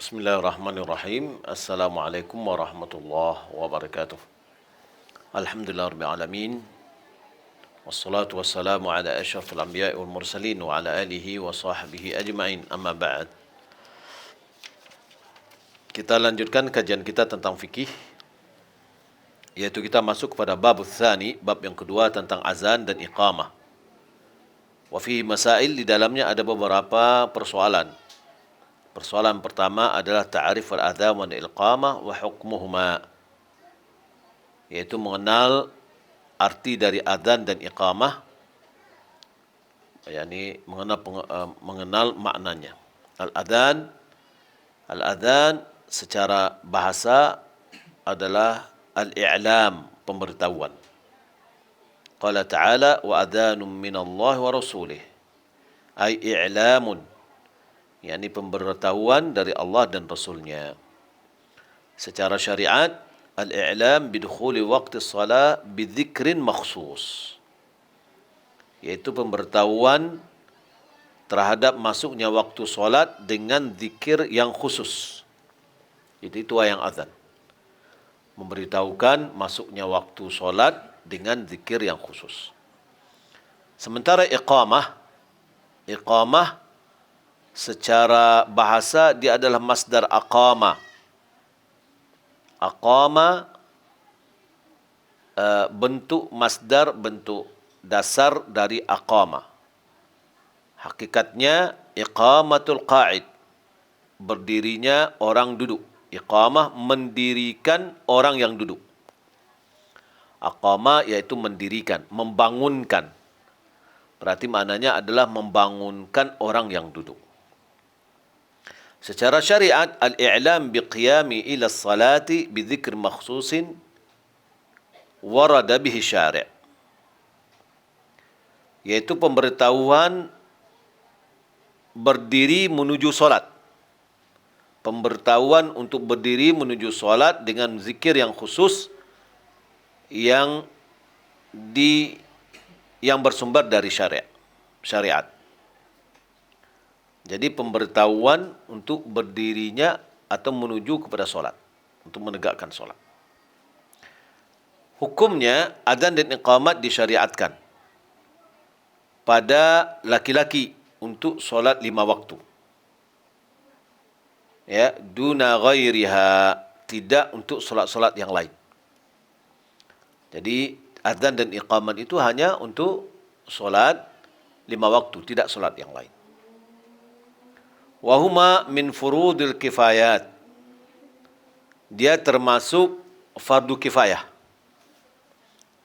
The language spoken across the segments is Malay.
Bismillahirrahmanirrahim. Assalamualaikum warahmatullahi wabarakatuh. Alhamdulillah rabbil alamin. Wassalatu wassalamu ala asyrafil anbiya'i wal mursalin wa ala alihi wa sahbihi ajma'in. Amma ba'd. Kita lanjutkan kajian kita tentang fikih, yaitu kita masuk kepada bab tsani, bab yang kedua tentang azan dan iqamah. Wa fihi masail, di dalamnya ada beberapa persoalan. Persoalan pertama adalah ta'rif al-adzan wal iqamah wa hukmuhuma, yaitu mengenal arti dari adzan dan iqamah, yakni mengenal maknanya. Al-adzan secara bahasa adalah al-i'lam, pemberitahuan. Qala ta'ala wa adhanun minallahi wa rasulih, ay i'lamun, yakni pemberitahuan dari Allah dan Rasulnya. Secara syariat, al-i'lam bidukhuli waqti salat bidzikrin makhsus, yaitu pemberitahuan terhadap masuknya waktu solat dengan zikir yang khusus. Itu yang azan. Memberitahukan masuknya waktu solat dengan zikir yang khusus. Sementara iqamah secara bahasa dia adalah masdar aqama. Aqama bentuk masdar, bentuk dasar dari aqama. Hakikatnya iqamatul qa'id, berdirinya orang duduk. Iqamah mendirikan orang yang duduk. Aqama yaitu mendirikan, membangunkan. Berarti maknanya adalah membangunkan orang yang duduk. Secara syariat, al-i'lam biqiyami ila salati bidzikr makhsusin warada bihi syari', yaitu pemberitahuan berdiri menuju solat. Pemberitahuan untuk berdiri menuju solat dengan zikir yang khusus yang bersumber dari syariat. Jadi pemberitahuan untuk berdirinya atau menuju kepada solat, untuk menegakkan solat. Hukumnya adzan dan iqamat disyariatkan pada laki-laki untuk solat 5 waktu. Ya, duna ghairiha, tidak untuk solat-solat yang lain. Jadi adzan dan iqamat itu hanya untuk solat 5 waktu, tidak solat yang lain. Wahuma min furudil kifayat, dia termasuk fardu kifayah.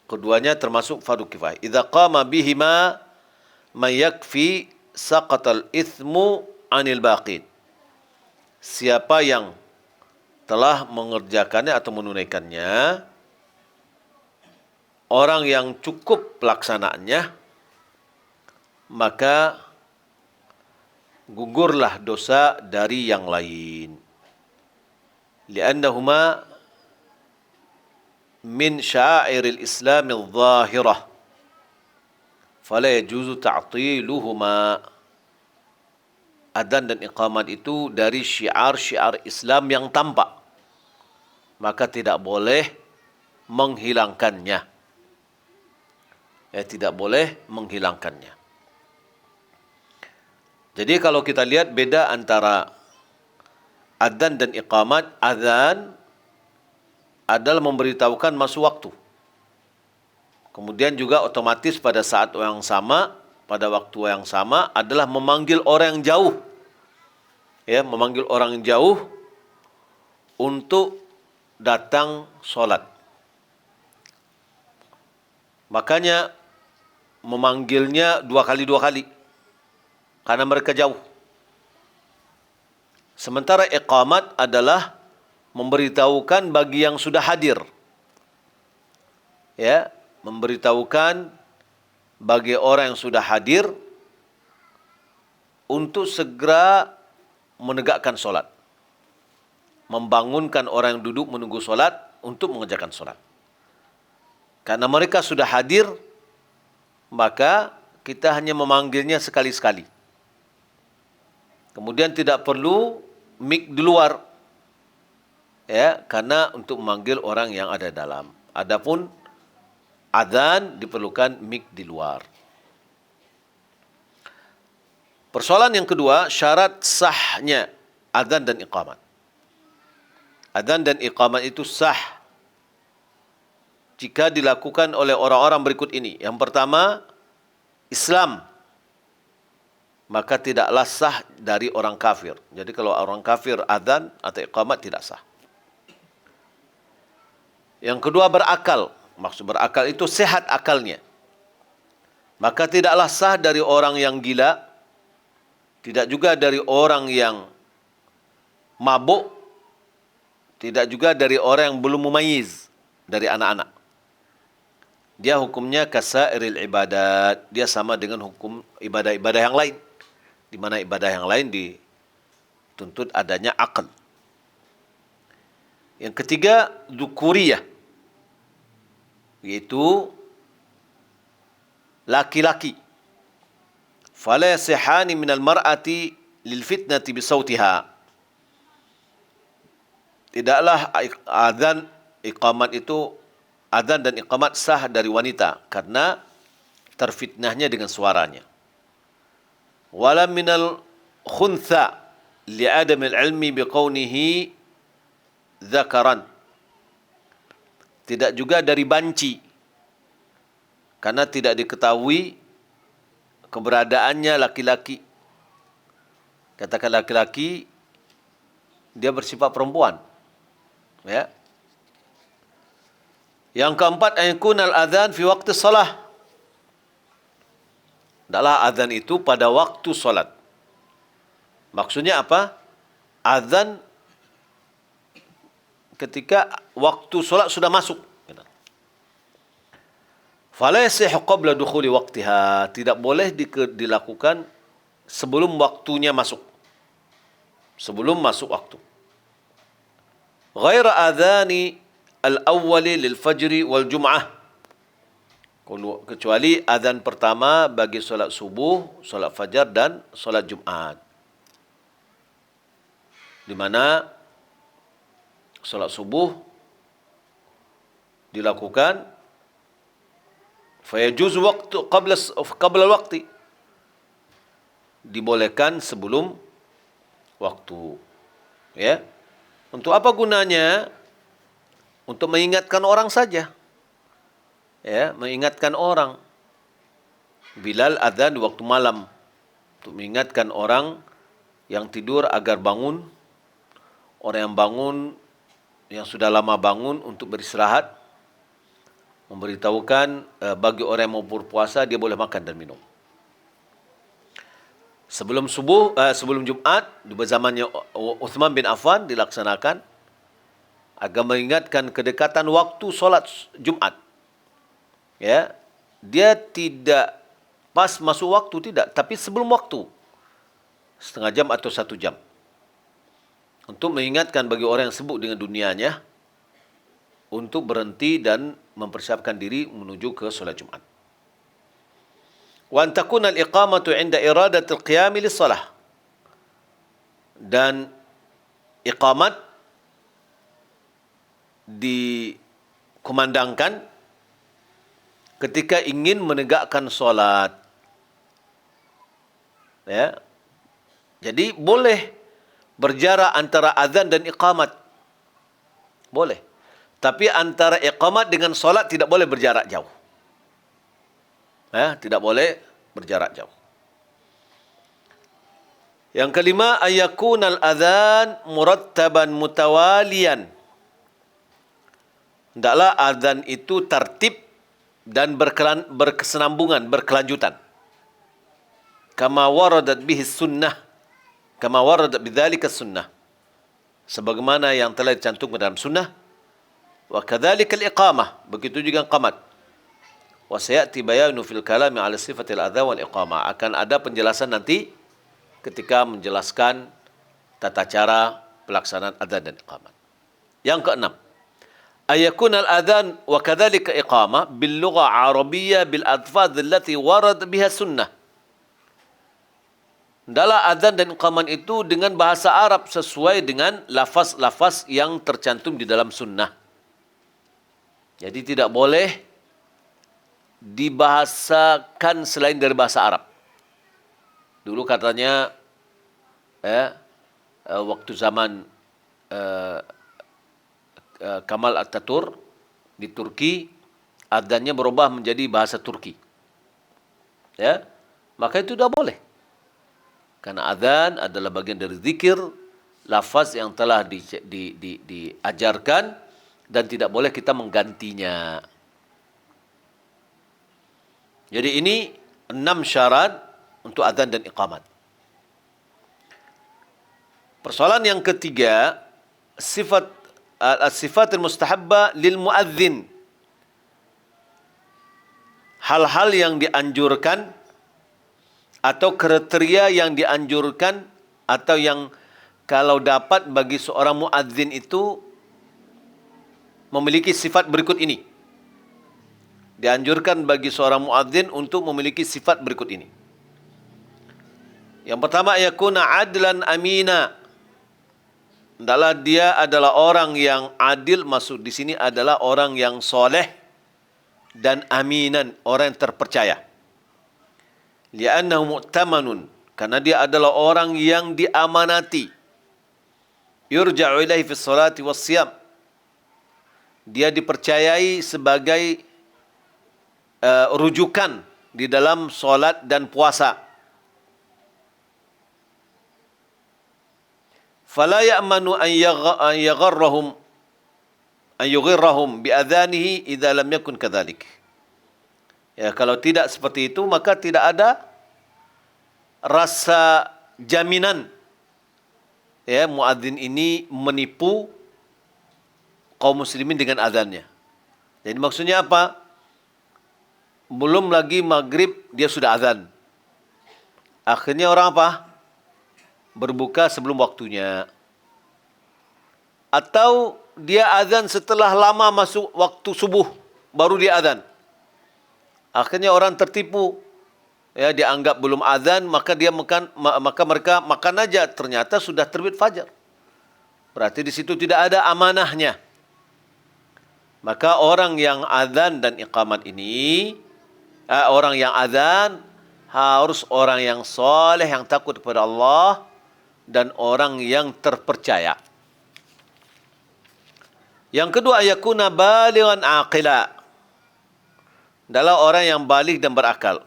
Keduanya termasuk fardu kifayah. Idza qama bihima may yakfi saqatal ithmu anil baqin. Siapa yang telah mengerjakannya atau menunaikannya, orang yang cukup pelaksanaannya, maka gugurlah dosa dari yang lain. Li'annahuma min sya'airil islamil zahirah, fala yajuzu ta'tiluhuma. Adzan dan iqamat itu dari syiar-syiar Islam yang tampak, maka tidak boleh menghilangkannya. Tidak boleh menghilangkannya. Jadi kalau kita lihat beda antara adzan dan iqamat, adzan adalah memberitahukan masuk waktu. Kemudian juga otomatis pada saat yang sama, pada waktu yang sama adalah memanggil orang yang jauh. Ya, memanggil orang yang jauh untuk datang sholat. Makanya memanggilnya 2 kali. Karena mereka jauh. Sementara iqamat adalah memberitahukan bagi yang sudah hadir. Ya, memberitahukan bagi orang yang sudah hadir untuk segera menegakkan solat. Membangunkan orang yang duduk menunggu solat untuk mengerjakan solat. Karena mereka sudah hadir, maka kita hanya memanggilnya sekali-sekali. Kemudian tidak perlu mik di luar, ya, karena untuk memanggil orang yang ada dalam. Adapun adzan diperlukan mik di luar. Persoalan yang kedua, syarat sahnya adzan dan iqamat. Adzan dan iqamat itu sah jika dilakukan oleh orang-orang berikut ini. Yang pertama, Islam. Maka tidaklah sah dari orang kafir. Jadi kalau orang kafir adzan atau iqamat tidak sah. Yang kedua, berakal. Maksud berakal itu sehat akalnya. Maka tidaklah sah dari orang yang gila, tidak juga dari orang yang mabuk, tidak juga dari orang yang belum mumayyiz dari anak-anak. Dia hukumnya kasairil ibadat. Dia sama dengan hukum ibadah-ibadah yang lain. Di mana ibadah yang lain dituntut adanya akal. Yang ketiga, dzukuriyah, yaitu laki-laki. Fala yasihani minal mar'ati lil fitnati bisautiha. Tidaklah adzan iqamat itu, adzan dan iqamat sah dari wanita karena terfitnahnya dengan suaranya. Wala minal khuntha li'adam al-ilmi biqaunihi dzakaran. Tidak juga dari banci karena tidak diketahui keberadaannya laki-laki. Katakan laki-laki, dia bersifat perempuan. Ya. Yang keempat, ayakun al-adzan fi waqti salah. Adalah azan itu pada waktu solat. Maksudnya apa? Azan ketika waktu solat sudah masuk. Fala yasihu qabla dukhuli waqtiha. Tidak boleh dilakukan sebelum waktunya masuk. Sebelum masuk waktu. Ghaira adhani al-awwali lil fajri wal jum'ah. Kecuali azan pertama bagi solat subuh, solat fajar dan solat Jumat. Di mana solat subuh dilakukan fayajuz waqtu qabla al-waqti. Dibolehkan sebelum waktu. Ya. Untuk apa gunanya? Untuk mengingatkan orang saja. Ya, mengingatkan orang. Bilal adzan di waktu malam untuk mengingatkan orang yang tidur agar bangun, orang yang bangun, yang sudah lama bangun untuk beristirahat, memberitahukan bagi orang yang mau berpuasa dia boleh makan dan minum. Sebelum subuh, sebelum Jumat di zamannya Uthman bin Affan dilaksanakan agar mengingatkan kedekatan waktu solat Jumat. Ya, dia tidak pas masuk waktu, tidak, tapi sebelum waktu, setengah jam atau 1 jam, untuk mengingatkan bagi orang yang sibuk dengan dunianya untuk berhenti dan mempersiapkan diri menuju ke solat Jumat. Wa an takuna al-iqamatu 'inda iradatil qiyam lis-shalah. Dan iqamat dikumandangkan ketika ingin menegakkan solat. Ya. Jadi boleh berjarak antara azan dan iqamat. Boleh. Tapi antara iqamat dengan solat tidak boleh berjarak jauh. Ya, tidak boleh berjarak jauh. Yang kelima, ayakunal adzan murattaban mutawalian. Hendaklah azan itu tertib dan berkesinambungan, berkelanjutan. Kama waradat bihi sunnah. Kama waradat bidzalika sunnah. Sebagaimana yang telah dicantumkan dalam sunnah. Wa kadzalika al-iqamah. Begitu juga qamat. Wa sayati bayanu fil kalami ala sifatil adzan wal iqamah. Akan ada penjelasan nanti ketika menjelaskan tata cara pelaksanaan adzan dan iqamat. Yang keenam, ayakun al-adhan wa kadzalika iqamah bil lugha arabiyyah bil adfaz allati warad biha sunnah. Dalam azan dan iqamat itu dengan bahasa Arab sesuai dengan lafaz-lafaz yang tercantum di dalam sunnah. Jadi tidak boleh dibahasakan selain dari bahasa Arab. Dulu katanya waktu zaman Kamal Atatürk di Turki, adzannya berubah menjadi bahasa Turki. Ya, maka itu tidak boleh. Karena adzan adalah bagian dari zikir, lafaz yang telah diajarkan dan tidak boleh kita menggantinya. Jadi ini 6 syarat untuk adzan dan iqamat. Persoalan yang ketiga, sifat mustahabba lil muadzin. Hal-hal yang dianjurkan atau kriteria yang dianjurkan atau yang kalau dapat bagi seorang muadzin itu memiliki sifat berikut ini. Dianjurkan bagi seorang muadzin untuk memiliki sifat berikut ini. Yang pertama, yakuna adlan amina. Adalah dia adalah orang yang adil, maksud di sini adalah orang yang soleh dan aminan, orang yang terpercaya. Li'annahu mu'tamanun, karena dia adalah orang yang diamanati. Yurja'u ilaihi fi sholati wassiyam. Dia dipercayai sebagai rujukan di dalam solat dan puasa. Fala ya'manu an yughirrahum bi'adhanihi idza lam yakun kadzalik. Ya, kalau tidak seperti itu, maka tidak ada rasa jaminan ya muadzin ini menipu kaum muslimin dengan azannya. Jadi maksudnya apa? Belum lagi maghrib dia sudah azan. Akhirnya orang apa? Berbuka sebelum waktunya. Atau dia azan setelah lama masuk waktu subuh baru dia azan. Akhirnya orang tertipu. Ya, dianggap belum azan, maka mereka makan aja, ternyata sudah terbit fajar. Berarti di situ tidak ada amanahnya. Maka orang yang azan dan iqamat ini, orang yang azan harus orang yang soleh, yang takut kepada Allah dan orang yang terpercaya. Yang kedua, yakuna balighan aqila. Adalah orang yang baligh dan berakal.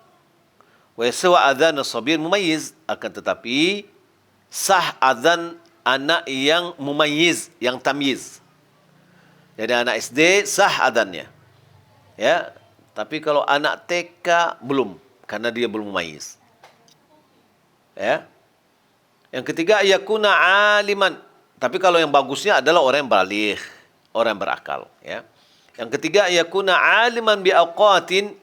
Wa yaswa adzan as-sabir mumayyiz, akan tetapi sah azan anak yang mumayyiz, yang tamyiz. Jadi anak SD sah azannya. Ya, tapi kalau anak TK belum, karena dia belum mumayyiz. Ya. Yang ketiga, yakuna aliman. Tapi kalau yang bagusnya adalah orang yang baligh, orang yang berakal, ya. Yang ketiga, yakuna aliman bi awqatin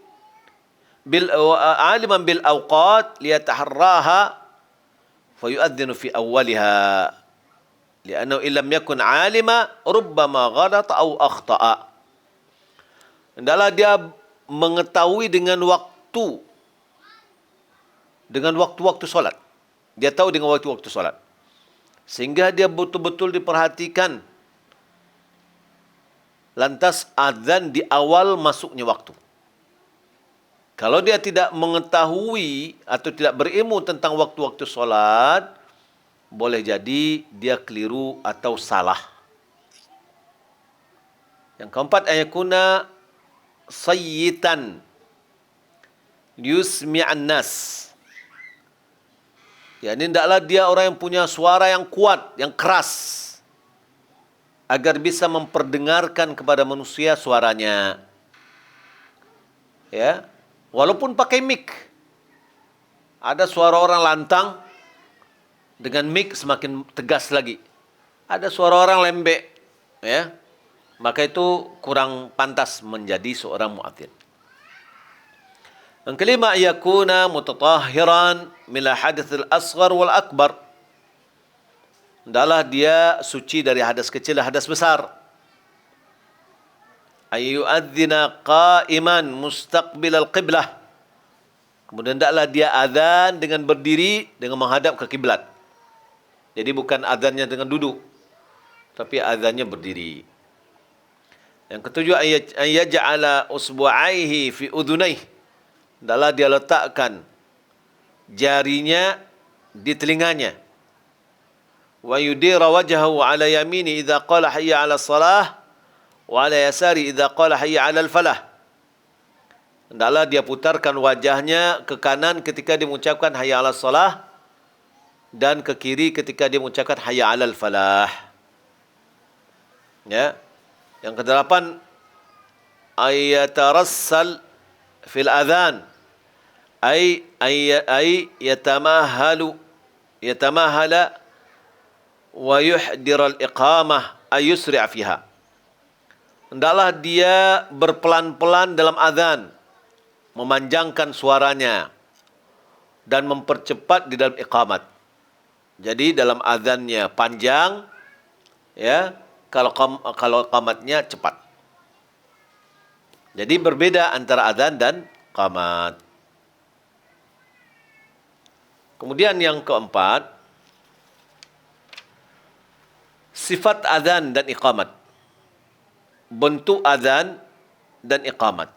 aliman bil awqat liyataharraha fayu'adzinu fi awwaliha. Li'annahu illam yakun alima rubbama ghalata aw akhta'a. Hendaklah dia mengetahui dengan waktu-waktu solat. Dia tahu dengan waktu-waktu solat. Sehingga dia betul-betul diperhatikan. Lantas azan di awal masuknya waktu. Kalau dia tidak mengetahui atau tidak berilmu tentang waktu-waktu solat, boleh jadi dia keliru atau salah. Yang keempat, ayakuna sayyitan yusmi'an nas. Ya, ini hendaklah dia orang yang punya suara yang kuat, yang keras, agar bisa memperdengarkan kepada manusia suaranya. Ya, walaupun pakai mic. Ada suara orang lantang, dengan mic semakin tegas lagi. Ada suara orang lembek, ya. Maka itu kurang pantas menjadi seorang muadzin. Yang kelima, yakuna mutatahhiran min al-hadats al-asghar wal akbar. Hendaklah dia suci dari hadas kecil dan hadas besar. Ayyu'adzina qa'iman mustaqbil al-qiblah. Kemudian hendaklah dia azan dengan berdiri dengan menghadap ke kiblat. Jadi bukan azannya dengan duduk, tapi azannya berdiri. Yang ketujuh, ayaj'ala usbu'aihi fi udhunayhi. Hendaklah dia letakkan jarinya di telinganya. Wa yudira wajhahu ala yamini idza qala hayya 'ala shalah wa ala yasari idza qala hayya 'ala al-falah. Hendaklah dia putarkan wajahnya ke kanan ketika dia mengucapkan hayya 'ala shalah dan ke kiri ketika dia mengucapkan hayya 'ala al-falah. Ya. Yang kedelapan, ayatarassal fil adhan ay yatamahala wa yuhdir al-iqamah ay yusri' fiha. Hendaklah dia berpelan-pelan dalam azan, memanjangkan suaranya dan mempercepat di dalam iqamat. Jadi dalam azannya panjang, ya, kalau qamatnya cepat. Jadi berbeda antara azan dan qamat. Kemudian yang keempat, sifat azan dan iqamat. Bentuk azan dan iqamat.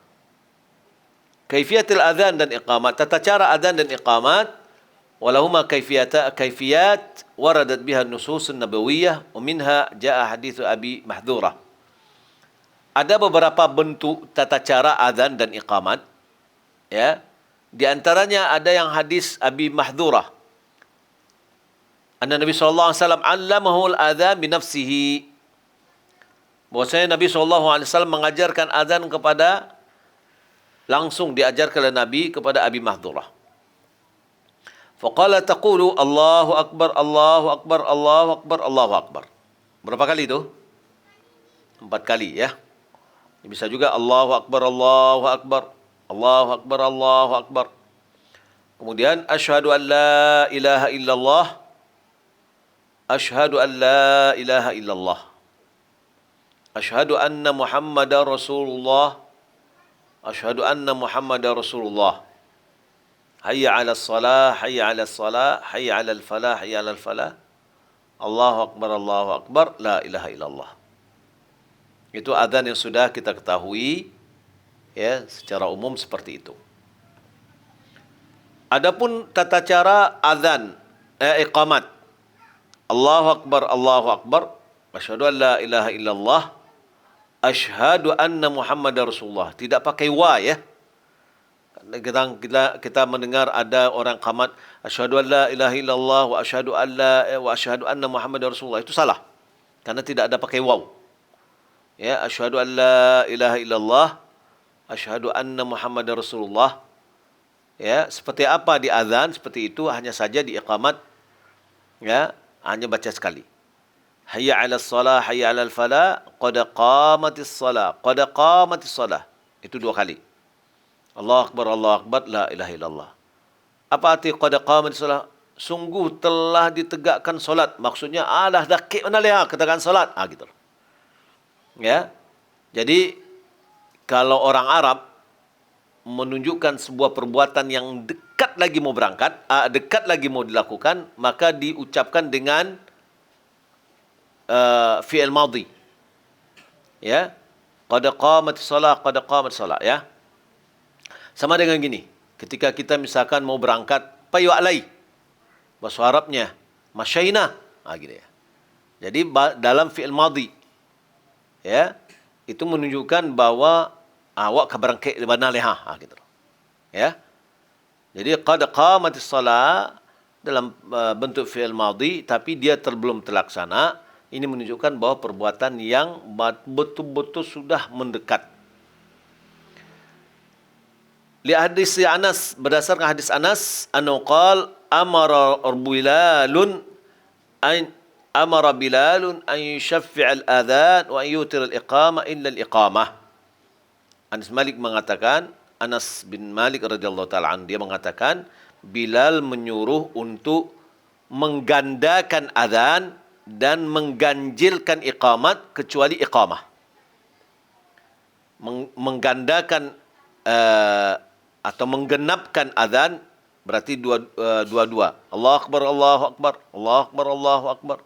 Kaifiatul azan dan iqamat, tata cara azan dan iqamat, walahuma kaifiyat waradat biha an-nusus an-nabawiyyah wa minha jaa hadits Abi Mahdhurah. Ada beberapa bentuk tata cara azan dan iqamat, ya. Di antaranya ada yang hadis Abi Mahdhurah. Anna Nabi sallallahu alaihi wasallam 'allamahu al-adhan bi nafsihi. Bahwasanya Nabi sallallahu alaihi wasallam mengajarkan azan langsung diajarkan oleh Nabi kepada Abi Mahdhurah. Faqala taqulu Allahu akbar, Allahu akbar, Allahu akbar, Allahu akbar. Berapa kali itu? 4 kali, ya. Bisa juga Allahu akbar, Allahu akbar, Allahu akbar, Allahu akbar. Kemudian asyhadu an la ilaha illallah, asyhadu an la ilaha illallah, asyhadu anna Muhammadar Rasulullah, asyhadu anna Muhammadar Rasulullah. Hayya 'ala shalah, hayya 'ala shalah, hayya 'ala al-falah, hayya 'ala al-falah. Allahu akbar, Allahu akbar, la ilaha illallah. Itu azan yang sudah kita ketahui, ya, secara umum seperti itu. Adapun tata cara azan, iqamat. Allahu akbar, Allahu akbar, asyhadu an la ilaha illallah, asyhadu anna Muhammadar Rasulullah. Tidak pakai wa, ya. Kita mendengar ada orang qamat asyhadu an la ilaha illallah wa asyhadu anna Muhammadar Rasulullah. Itu salah. Karena tidak ada pakai waw. Ya, asyhadu an la ilaha illallah, asyhadu anna Muhammadar Rasulullah. Ya, seperti apa di azan, seperti itu hanya saja di iqamat, ya, hanya baca sekali. Hayya 'alas shalah, hayya 'alal falah, qad qamatis shalah, qad qamatis shalah. Itu 2 kali. Allahu akbar, Allahu akbar, la ilaha illallah. Apa arti qad qamatis shalah? Sungguh telah ditegakkan solat. Maksudnya alah dakik mana liha katakan solat. Gitu. Ya. Jadi kalau orang Arab menunjukkan sebuah perbuatan yang dekat lagi mau berangkat, dekat lagi mau dilakukan, maka diucapkan dengan fi'il madhi. Ya. Qad qamatis shalah, qad qamatis shalah, ya. Sama dengan gini, ketika kita misalkan mau berangkat, payu alai. Bahasa Arabnya, masyaina. Gitu ya. Jadi dalam fi'il madhi, ya, itu menunjukkan bahwa awak kabarangke di mana leha, gitu. Ya. Jadi qad qamatis shalah dalam bentuk fi'il madhi, tapi dia belum terlaksana. Ini menunjukkan bahwa perbuatan yang betul-betul sudah mendekat. Li hadis Anas, berdasarkan hadis Anas, annahu qala amara Bilalun an yushaffi'a al-adhan wa an yutir al-iqamah illa al-iqamah. Anas bin Malik radhiyallahu taala anhu, dia mengatakan Bilal menyuruh untuk menggandakan azan dan mengganjilkan iqamat kecuali iqamah. Menggandakan atau menggenapkan azan berarti dua-dua. Allahu akbar, Allahu akbar, Allahu akbar, Allahu akbar.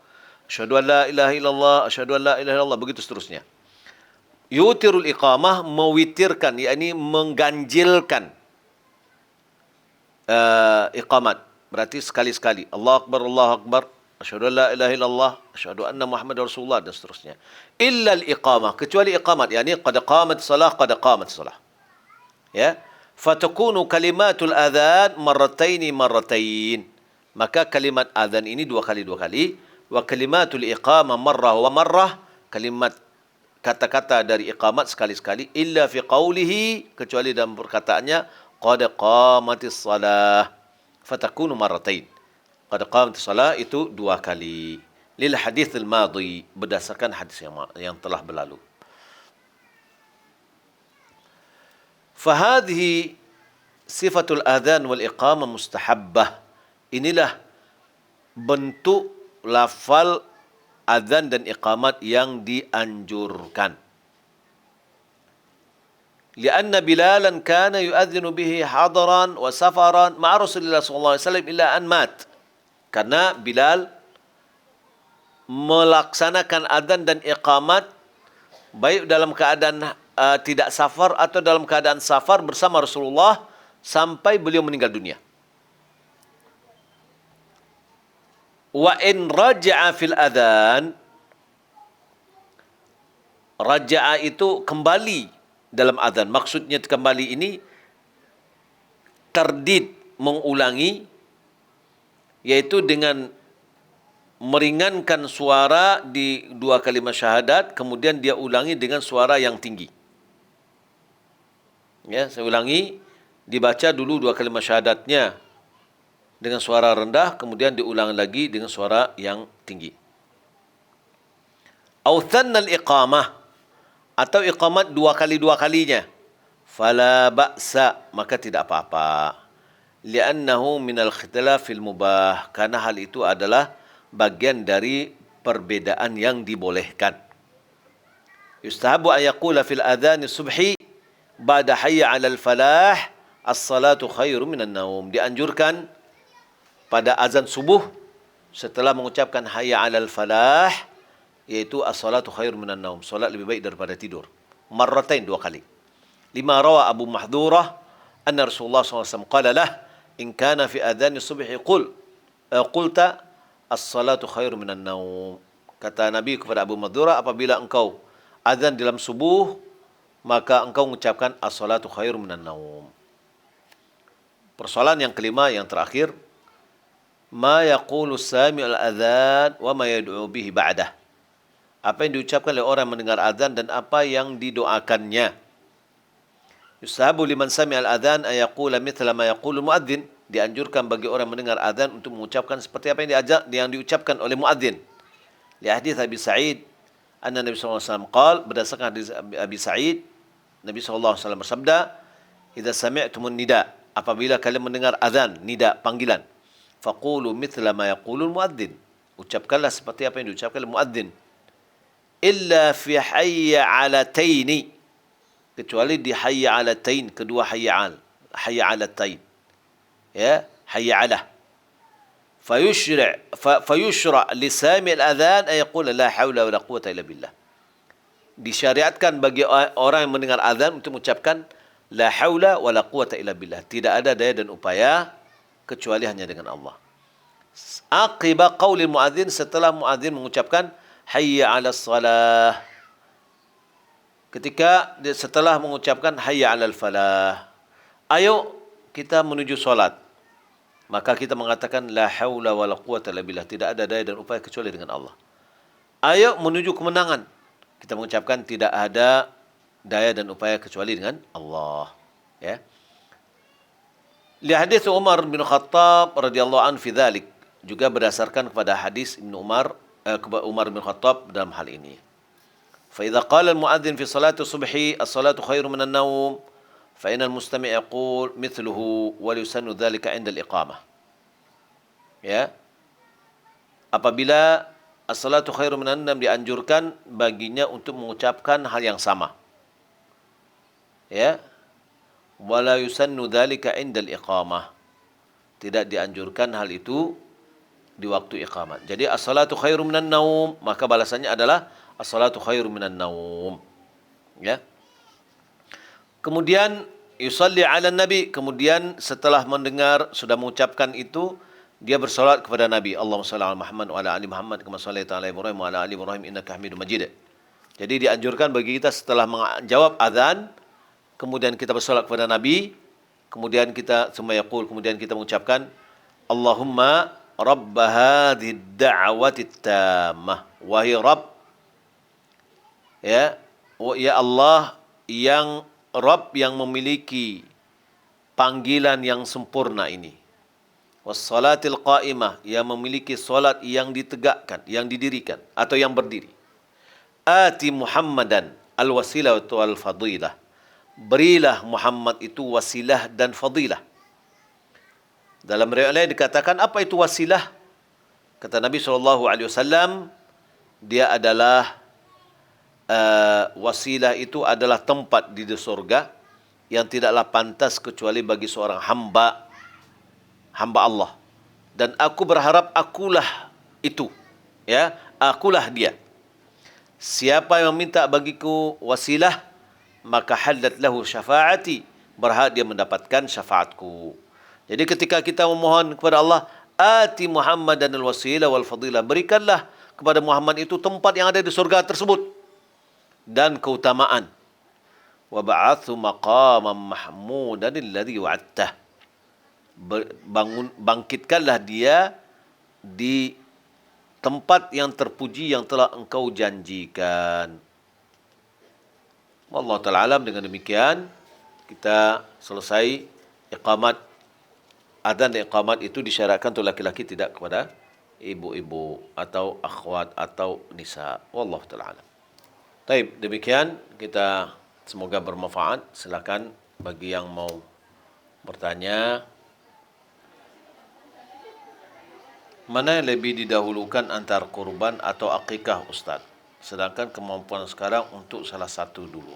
Asyhadu an la ilaha illallah, asyhadu an la ilaha illallah, begitu seterusnya. Yutirul iqamah, mewitirkan, yakni mengganjilkan iqamat. Berarti sekali-sekali. Allahu akbar, Allahu akbar, asyhadu an la ilaha illallah, asyhadu anna Muhammadar Rasulullah, dan seterusnya. Illa al-iqamah, kecuali iqamat, yakni qad qamat salah, qad qamat salah. Ya. Fatakunu kalimatul adhan marratain. Maka kalimat adhan ini dua kali. Wa kalimatul iqamah marrah wa marrah. Kalimat kata-kata dari iqamat sekali-sekali. Illa fi qawlihi, kecuali dalam perkataannya qad qamatis salah. Fatakunu marratain. Qad qamatis salah itu dua kali. Lil hadith al-madhi, berdasarkan hadis yang telah berlalu. Fahadhi sifatul adhan wal iqamah mustahabbah. Inilah bentuk lafal adhan dan iqamat yang dianjurkan. Lianna Bilalan kana yu'adhinu bihi hadaran wa safaran ma'a Rasulullah sallallahu alaihi wasallam illa an mat. Karena Bilal melaksanakan adhan dan iqamat baik dalam keadaan tidak safar atau dalam keadaan safar bersama Rasulullah sampai beliau meninggal dunia. Wa in raja'a fil adhan, raja'a itu kembali dalam adhan. Maksudnya kembali ini tardid, mengulangi, yaitu dengan meringankan suara di dua kalimat syahadat, kemudian dia ulangi dengan suara yang tinggi. Ya, saya ulangi, dibaca dulu dua kalimat syahadatnya dengan suara rendah, kemudian diulang lagi dengan suara yang tinggi. Authanna al-iqamah, atau iqamat dua kalinya. Fala ba'sa, maka tidak apa-apa. Li'annahu minal khitilafil mubah, karena hal itu adalah bagian dari perbedaan yang dibolehkan. Yustahabu an yaqula fil adhan subhi ba'da hayya 'alal falah as-salatu khairum minan naum. Dianjurkan pada azan subuh setelah mengucapkan hayya 'alal falah, yaitu as-salatu khairum minan naum, salat lebih baik daripada tidur. Marratain, dua kali. Lima rawa Abu Mahdurah anna Rasulullah SAW qala lah in kana fi adhan subhi qulta as-salatu khairum minan naum. Kata Nabi kepada Abu Mahdurah, apabila engkau azan dalam subuh, maka engkau mengucapkan as-salatu khairum minan naum. Persoalan yang kelima, yang terakhir, ma yaqulu sami'ul adhan wa ma yad'u bihi ba'dah. Apa yang diucapkan oleh orang mendengar azan dan apa yang didoakannya. Yusahabu liman sami'al adhan ay yaqula mithla ma yaqulu muadzin. Dianjurkan bagi orang mendengar azan untuk mengucapkan seperti apa yang diucapkan oleh muadzin. Li hadits Abi Sa'id anna Nabi sallallahu alaihi wasallam qala, berdasarkan hadis Abi Sa'id, Nabi sallallahu alaihi wasallam bersabda, "Idza sami'tumun nida", apabila kalian mendengar azan, nida, panggilan, faqulu mithla ma yaqulul muadzin, ucapkanlah seperti apa yang diucapkan oleh muadzin. Illa fi hayya 'alataini, kecuali di hayya 'alatain, kedua hayya 'alatain. Ya, hayya 'ala. Fayushra' li sami' al-adhan ay yaqul la haula wa la quwwata illa billah. Disyariatkan bagi orang yang mendengar azan untuk mengucapkan la haula wa la quwwata illa billah. Tidak ada daya dan upaya kecuali hanya dengan Allah. Aqiba qaulil muadzin, setelah muadzin mengucapkan hayya 'alas salah. Ketika setelah mengucapkan hayya 'alal falah, ayo kita menuju solat, maka kita mengatakan la haula wa la quwwata illa billah. Tidak ada daya dan upaya kecuali dengan Allah. Ayo menuju kemenangan, kita mengucapkan tidak ada daya dan upaya kecuali dengan Allah. Ya. Li hadis Umar bin Khattab radhiyallahu anhu fi dzalik, juga berdasarkan kepada hadis Ibnu Umar bin Khattab dalam hal ini. Fa idza qala al-muadzin fi salati subhi as-salatu khairu minan naum fa inal mustami' yaqul mithluhu wa yusannu dzalika 'inda al-iqamah. Ya. Apabila as-salatu khairu minan naum dianjurkan baginya untuk mengucapkan hal yang sama. Ya. wala yusannu dzalika 'indal iqamah. Tidak dianjurkan hal itu di waktu iqamat. Jadi as-salatu khairum minan naum, maka balasannya adalah as-salatu khairum minan naum. Ya. Kemudian yusalli 'ala nabi, kemudian setelah mendengar sudah mengucapkan itu dia bersolat kepada Nabi. Allahumma shalli 'ala Muhammad wa 'ala ali Muhammad kama shallaita 'ala Ibrahim wa 'ala ali Ibrahim innaka Hamidum Majid. Jadi dianjurkan bagi kita setelah menjawab azan, kemudian kita bersolat kepada Nabi, kemudian kita kemudian kita mengucapkan Allahumma rabb hadhihi ad-da'wati tammah, wahai Rabb, ya Allah yang Rabb yang memiliki panggilan yang sempurna ini, wassalatil qa'imah yang memiliki salat yang ditegakkan, yang didirikan atau yang berdiri, ati Muhammadan al-wasilah wal fadilah, berilah Muhammad itu wasilah dan fadilah. Dalam riwayat lain dikatakan apa itu wasilah? Kata Nabi SAW, dia adalah wasilah itu adalah tempat di surga yang tidaklah pantas kecuali bagi seorang hamba Allah. Dan aku berharap akulah itu, ya, akulah dia. Siapa yang meminta bagiku wasilah, maka halat lahu syafaati, berhak dia mendapatkan syafaatku. Jadi ketika kita memohon kepada Allah, ati Muhammadan al-wasilah wal fadilah, berikanlah kepada Muhammad itu tempat yang ada di surga tersebut dan keutamaan. Wa ba'athu maqaman mahmudan alladhi wa'adtah, bangkitkanlah dia di tempat yang terpuji yang telah engkau janjikan. Wallahu ta'ala alam. Dengan demikian kita selesai iqamat. Adzan dan iqamat itu disyaratkan untuk laki-laki, tidak kepada ibu-ibu atau akhwat atau nisa. Wallahu ta'ala alam. Baik, demikian kita, semoga bermanfaat. Silakan bagi yang mau bertanya. Mana yang lebih didahulukan antara kurban atau akikah, Ustaz? Sedangkan kemampuan sekarang untuk salah satu dulu.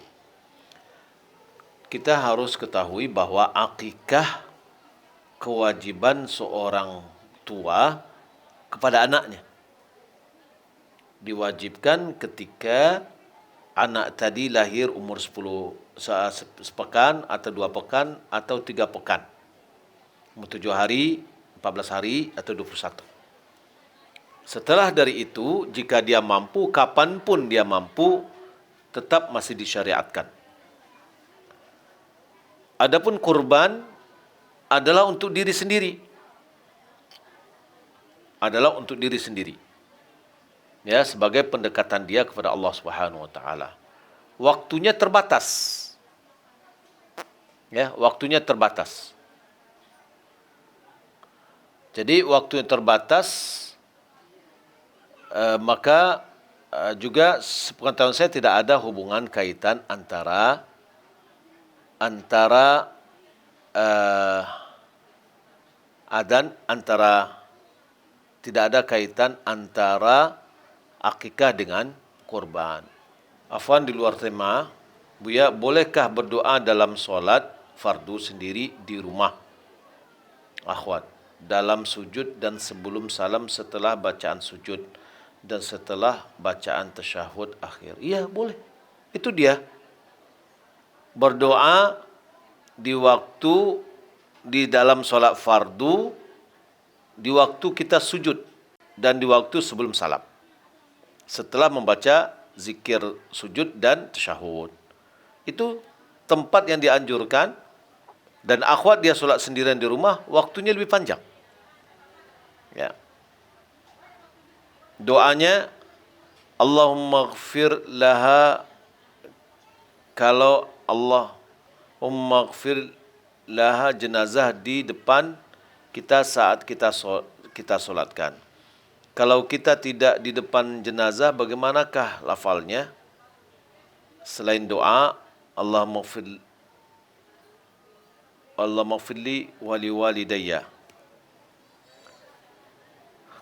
Kita harus ketahui bahwa akikah kewajiban seorang tua kepada anaknya. Diwajibkan ketika anak tadi lahir umur 10 sepekan atau 2 pekan atau 3 pekan. Umur 7 hari, 14 hari atau 21. Setelah dari itu, jika dia mampu, kapanpun dia mampu, tetap masih disyariatkan. Adapun kurban adalah untuk diri sendiri. Adalah untuk diri sendiri. Ya, sebagai pendekatan dia kepada Allah Subhanahu wa taala. Waktunya terbatas. Ya, waktunya terbatas. Jadi waktunya terbatas, maka juga sepengetahuan saya tidak ada hubungan kaitan antara adzan, tidak ada kaitan antara akikah dengan kurban. Afwan, di luar tema, Buya, bolehkah berdoa dalam solat fardu sendiri di rumah? Akhwat, dalam sujud dan sebelum salam, setelah bacaan sujud dan setelah bacaan tasyahud akhir. Iya, boleh. Itu dia. Berdoa di dalam solat fardu, di waktu kita sujud dan di waktu sebelum salam, setelah membaca zikir sujud dan tasyahud. Itu tempat yang dianjurkan. Dan akhwat dia solat sendirian di rumah, waktunya lebih panjang. Ya. Doanya Allahumma ghfir laha, kalau Allahumma ghfir laha, jenazah di depan kita saat kita solatkan. Kalau kita tidak di depan jenazah, bagaimanakah lafalnya? Selain doa Allahumma ghfirli wali walidayya.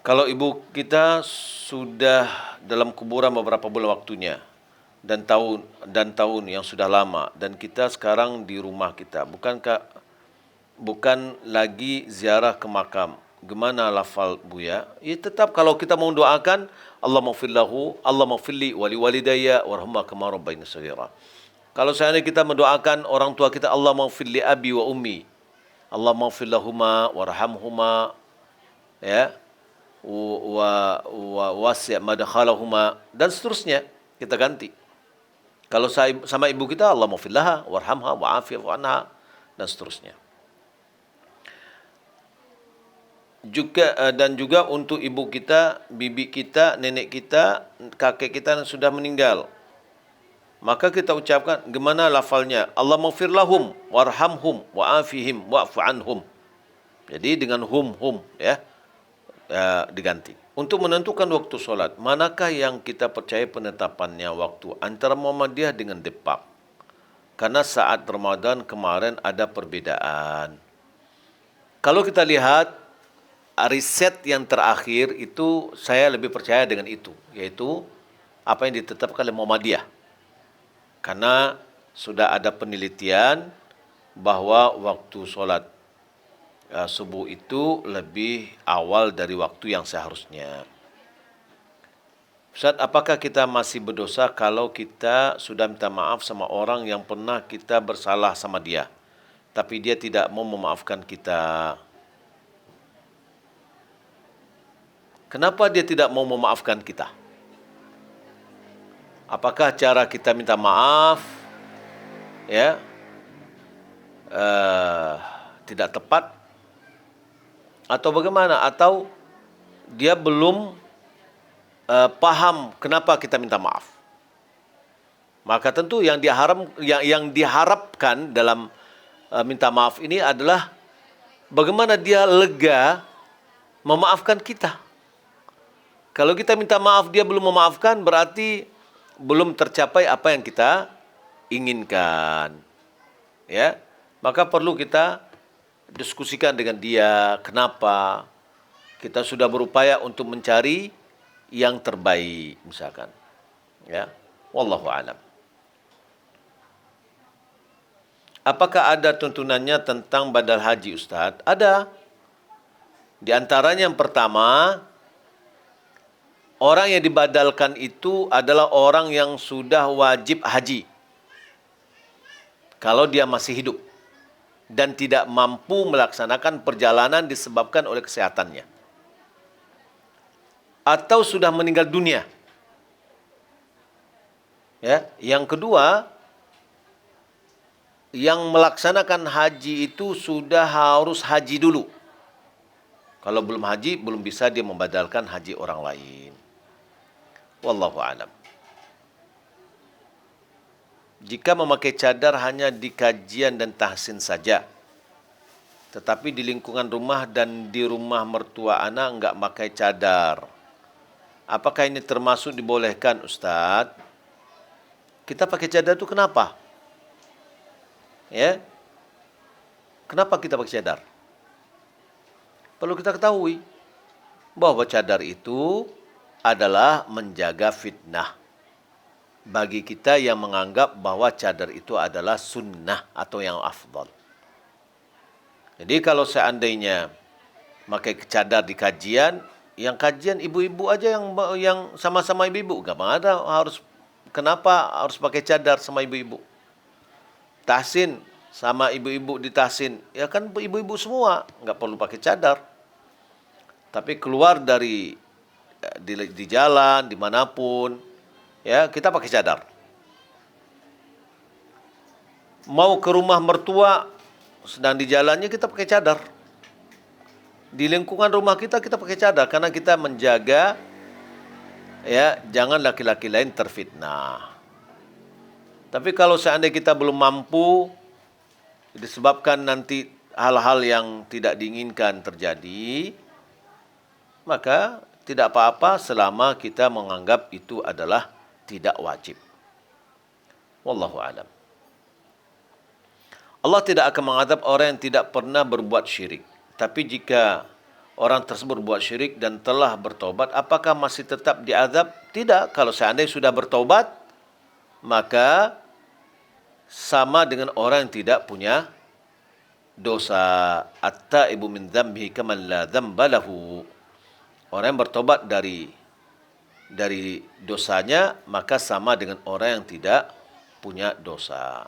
Kalau ibu kita sudah dalam kuburan beberapa bulan waktunya, dan tahun yang sudah lama, dan kita sekarang di rumah kita, bukan lagi ziarah ke makam. Gimana lafal Buya? Ya tetap kalau kita mau doakan, Allah maghfir lahu, Allah maghfirli wali walidayya warhamma kama rabbayani shaghira. Kalau seandainya kita mendoakan orang tua kita, Allah maghfirli abi wa ummi, Allah maghfir lahuma warhamhuma, ya, wa wasi' madkhalahuma, dan seterusnya kita ganti. Kalau sama ibu kita, Allah maghfir laha warhamha wa'afi'fu anha, dan seterusnya. Dan juga untuk ibu kita, bibi kita, nenek kita, kakek kita yang sudah meninggal, maka kita ucapkan gimana lafalnya? Allah maghfir lahum warhamhum wa'afihim wa'fu anhum. Jadi dengan hum ya, diganti. Untuk menentukan waktu solat, manakah yang kita percaya penetapannya waktu antara Muhammadiyah dengan Depak? Karena saat Ramadan kemarin ada perbedaan. Kalau kita lihat riset yang terakhir itu, saya lebih percaya dengan itu, yaitu apa yang ditetapkan oleh Muhammadiyah. Karena sudah ada penelitian bahwa waktu solat subuh itu lebih awal dari waktu yang seharusnya. Ustaz, apakah kita masih berdosa kalau kita sudah minta maaf sama orang yang pernah kita bersalah sama dia, tapi dia tidak mau memaafkan kita? Kenapa dia tidak mau memaafkan kita? Apakah cara kita minta maaf ya tidak tepat, atau bagaimana? Atau dia belum paham kenapa kita minta maaf? Maka tentu yang diharapkan dalam minta maaf ini adalah bagaimana dia lega memaafkan kita. Kalau kita minta maaf dia belum memaafkan, berarti belum tercapai apa yang kita inginkan. Ya, maka perlu kita diskusikan dengan dia kenapa. Kita sudah berupaya untuk mencari yang terbaik misalkan. Ya, wallahu alam. Apakah ada tuntunannya tentang badal haji, Ustaz? Ada. Di antaranya yang pertama, orang yang dibadalkan itu adalah orang yang sudah wajib haji kalau dia masih hidup dan tidak mampu melaksanakan perjalanan disebabkan oleh kesehatannya, atau sudah meninggal dunia. Ya, yang kedua, yang melaksanakan haji itu sudah harus haji dulu. Kalau belum haji, belum bisa dia membadalkan haji orang lain. Wallahu a'lam. Jika memakai cadar hanya di kajian dan tahsin saja, tetapi di lingkungan rumah dan di rumah mertua anak enggak pakai cadar, apakah ini termasuk dibolehkan, Ustaz? Kita pakai cadar itu kenapa? Ya, kenapa kita pakai cadar? Perlu kita ketahui bahwa cadar itu adalah menjaga fitnah bagi kita yang menganggap bahwa cadar itu adalah sunnah atau yang afdal. Jadi kalau seandainya pakai cadar di kajian, yang kajian ibu-ibu aja yang sama-sama ibu-ibu, enggak ada kenapa harus pakai cadar sama ibu-ibu? Tahsin sama ibu-ibu di tahsin, ya kan ibu-ibu semua, enggak perlu pakai cadar. Tapi keluar di jalan, dimanapun, ya kita pakai cadar. Mau ke rumah mertua, sedang di jalannya kita pakai cadar. Di lingkungan rumah kita pakai cadar, karena kita menjaga, ya jangan laki-laki lain terfitnah. Tapi kalau seandainya kita belum mampu, disebabkan nanti hal-hal yang tidak diinginkan terjadi, maka tidak apa-apa selama kita menganggap itu adalah tidak wajib. Wallahu a'lam. Allah tidak akan mengadab orang yang tidak pernah berbuat syirik. Tapi jika orang tersebut berbuat syirik dan telah bertobat, apakah masih tetap diazab? Tidak. Kalau seandainya sudah bertobat, maka sama dengan orang yang tidak punya dosa. At-taibu min dzambihi kaman la dzamba lahu. Orang yang bertobat dari dosanya maka sama dengan orang yang tidak punya dosa.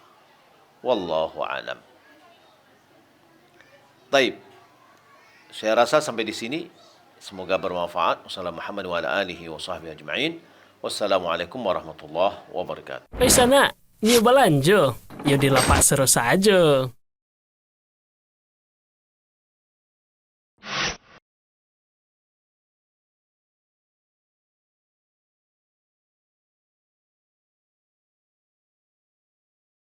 Wallahu alam. Taib. Saya rasa sampai di sini semoga bermanfaat. Wassalamualaikum warahmatullahi wabarakatuh. Sana, nyoba lanjut. Yuk di lapak seru saja.